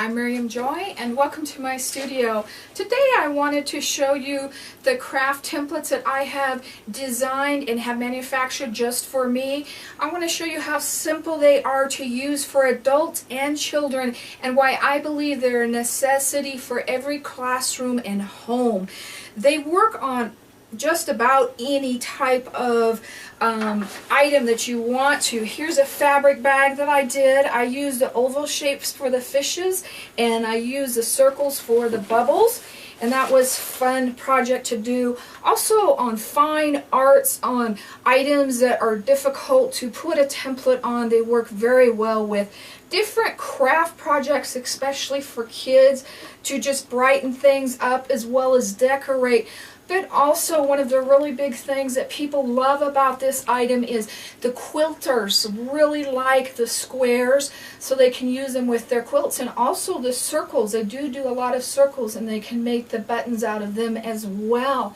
I'm Miriam Joy and welcome to my studio. Today I wanted to show you the craft templates that I have designed and have manufactured just for me. I want to show you how simple they are to use for adults and children and why I believe they're a necessity for every classroom and home. They work on just about any type of item that you want to. Here's a fabric bag that I did. I used the oval shapes for the fishes and I used the circles for the bubbles, and that was a fun project to do. Also on fine arts, on items that are difficult to put a template on, they work very well with. Different craft projects, especially for kids, to just brighten things up as well as decorate. But also one of the really big things that people love about this item is the quilters really like the squares, so they can use them with their quilts, and also the circles. They do a lot of circles and they can make the buttons out of them as well.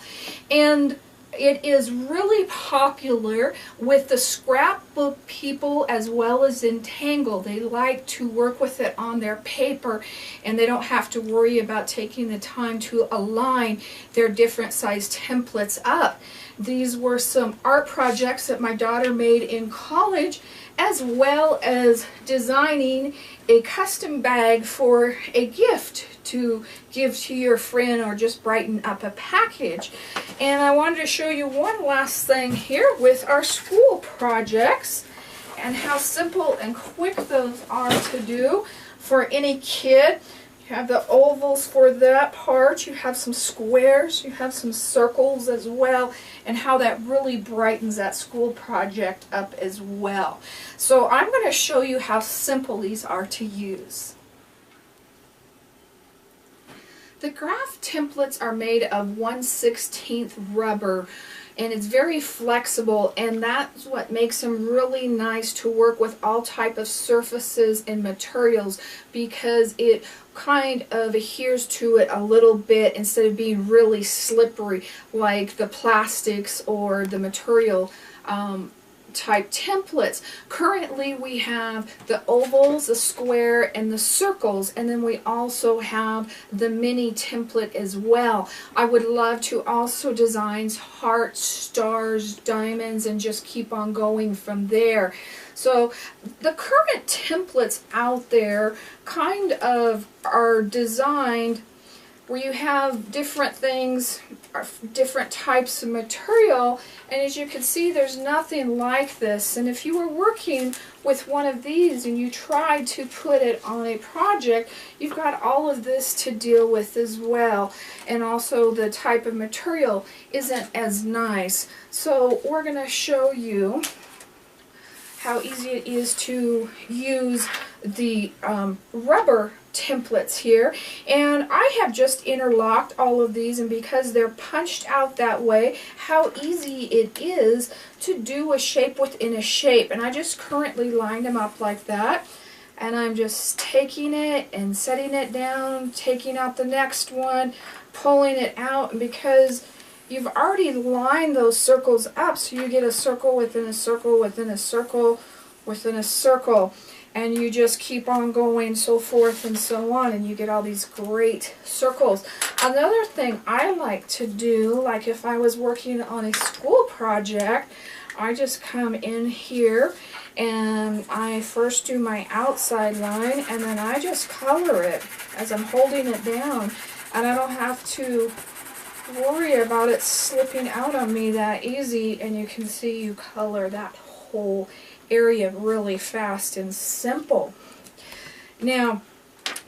And it is really popular with the scrapbook people as well as in Tangle. They like to work with it on their paper and they don't have to worry about taking the time to align their different size templates up. These were some art projects that my daughter made in college, as well as designing a custom bag for a gift to give to your friend or just brighten up a package. And I wanted to show you one last thing here with our school projects and how simple and quick those are to do for any kid. You have the ovals for that part, you have some squares, you have some circles as well, and how that really brightens that school project up as well. So I'm going to show you how simple these are to use. The craft templates are made of 1/16 rubber, and it's very flexible, and that's what makes them really nice to work with all type of surfaces and materials, because it kind of adheres to it a little bit instead of being really slippery like the plastics or the material type templates. Currently we have the ovals, the square, and the circles, and then we also have the mini template as well. I would love to also design hearts, stars, diamonds, and just keep on going from there. So the current templates out there kind of are designed where you have different things, different types of material, and as you can see, there's nothing like this. And if you were working with one of these and you tried to put it on a project, you've got all of this to deal with as well. And also the type of material isn't as nice. So we're going to show you how easy it is to use the rubber templates here, and I have just interlocked all of these, and because they're punched out that way, how easy it is to do a shape within a shape. And I just currently lined them up like that, and I'm just taking it and setting it down, taking out the next one, pulling it out, and because you've already lined those circles up, so you get a circle within a circle within a circle within a circle, and you just keep on going, so forth and so on, and you get all these great circles. Another thing I like to do, like if I was working on a school project, I just come in here and I first do my outside line, and then I just color it as I'm holding it down, and I don't have to worry about it slipping out on me that easy. And you can see you color that whole area really fast and simple. Now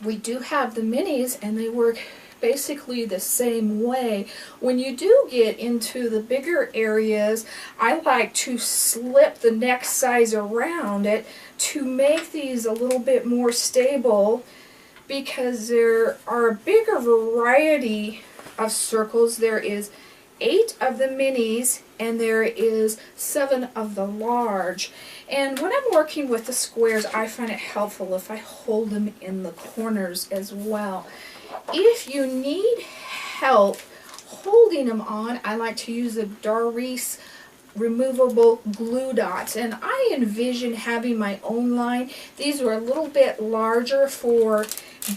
we do have the minis, and they work basically the same way. When you do get into the bigger areas, I like to slip the next size around it to make these a little bit more stable, because there are a bigger variety of circles. There is 8 of the minis and there is 7 of the large. And when I'm working with the squares, I find it helpful if I hold them in the corners as well. If you need help holding them on, I like to use the Doris removable glue dots, and I envision having my own line. These are a little bit larger for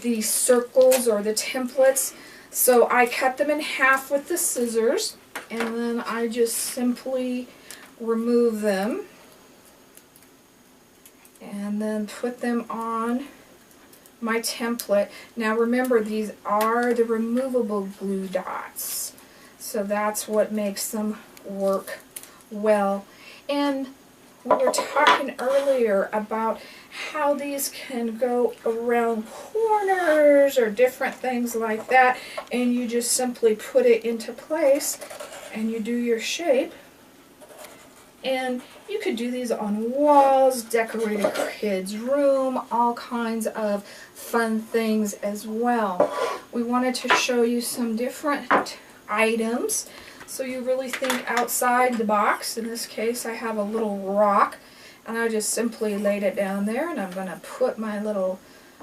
the circles or the templates. So I cut them in half with the scissors, and then I just simply remove them and then put them on my template. Now remember, these are the removable glue dots, so that's what makes them work well. And we were talking earlier about how these can go around corners or different things like that, and you just simply put it into place and you do your shape. And you could do these on walls, decorate a kid's room, all kinds of fun things as well. We wanted to show you some different items so you really think outside the box. In this case, I have a little rock, and I just simply laid it down there, and I'm going to put my little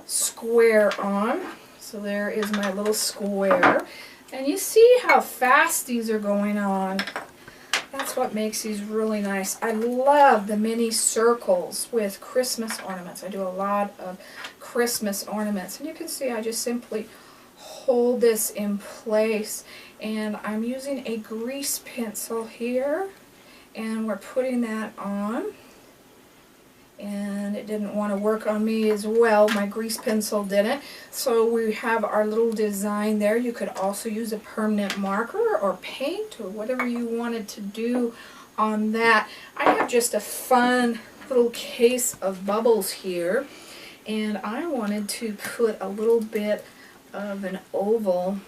square on. So there is my little square. And you see how fast these are going on. That's what makes these really nice. I love the mini circles with Christmas ornaments. I do a lot of Christmas ornaments. And you can see I just simply hold this in place. And I'm using a grease pencil here. And we're putting that on. And it didn't want to work on me as well. My grease pencil didn't. So we have our little design there. You could also use a permanent marker or paint or whatever you wanted to do on that. I have just a fun little case of bubbles here. And I wanted to put a little bit of an oval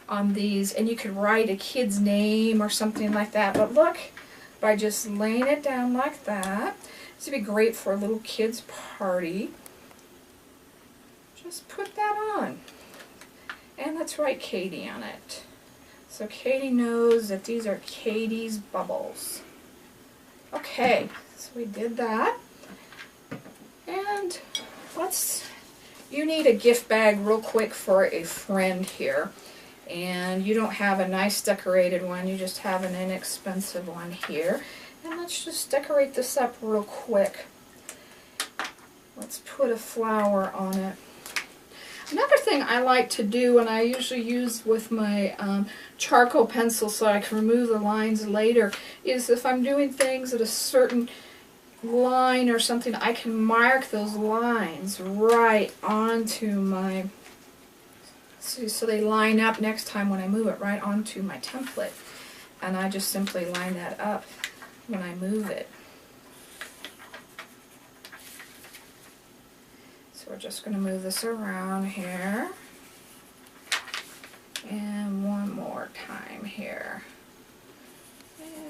on these. And you could write a kid's name or something like that. But look, by just laying it down like that, this would be great for a little kid's party. Just put that on. And let's write Katie on it. So Katie knows that these are Katie's bubbles. Okay, so we did that. And you need a gift bag real quick for a friend here. And you don't have a nice decorated one, you just have an inexpensive one here. And let's just decorate this up real quick. Let's put a flower on it. Another thing I like to do, and I usually use with my charcoal pencil so I can remove the lines later, is if I'm doing things at a certain line or something, I can mark those lines right onto my, so they line up next time when I move it right onto my template. And I just simply line that up when I move it. So we're just going to move this around here. And one more time here.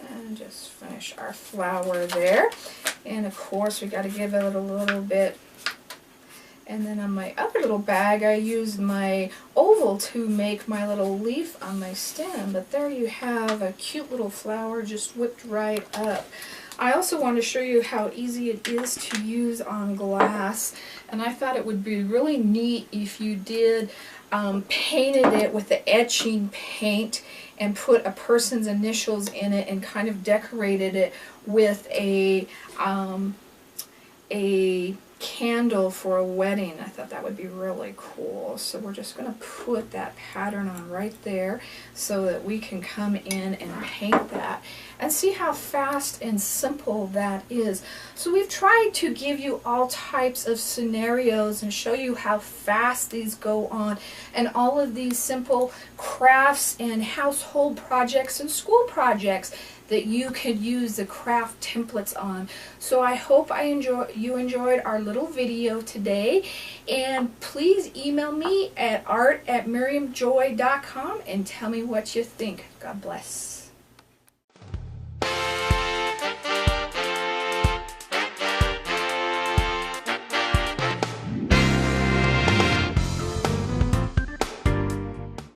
And just finish our flower there. And of course we got to give it a little bit. And then on my other little bag I used my oval to make my little leaf on my stem. But there you have a cute little flower just whipped right up. I also want to show you how easy it is to use on glass. And I thought it would be really neat if you did painted it with the etching paint and put a person's initials in it and kind of decorated it with a candle for a wedding. I thought that would be really cool. So we're just going to put that pattern on right there so that we can come in and paint that and see how fast and simple that is. So we've tried to give you all types of scenarios and show you how fast these go on, and all of these simple crafts and household projects and school projects that you could use the craft templates on. So I hope you enjoyed our little video today, and please email me at art@miriamjoy.com and tell me what you think. God bless.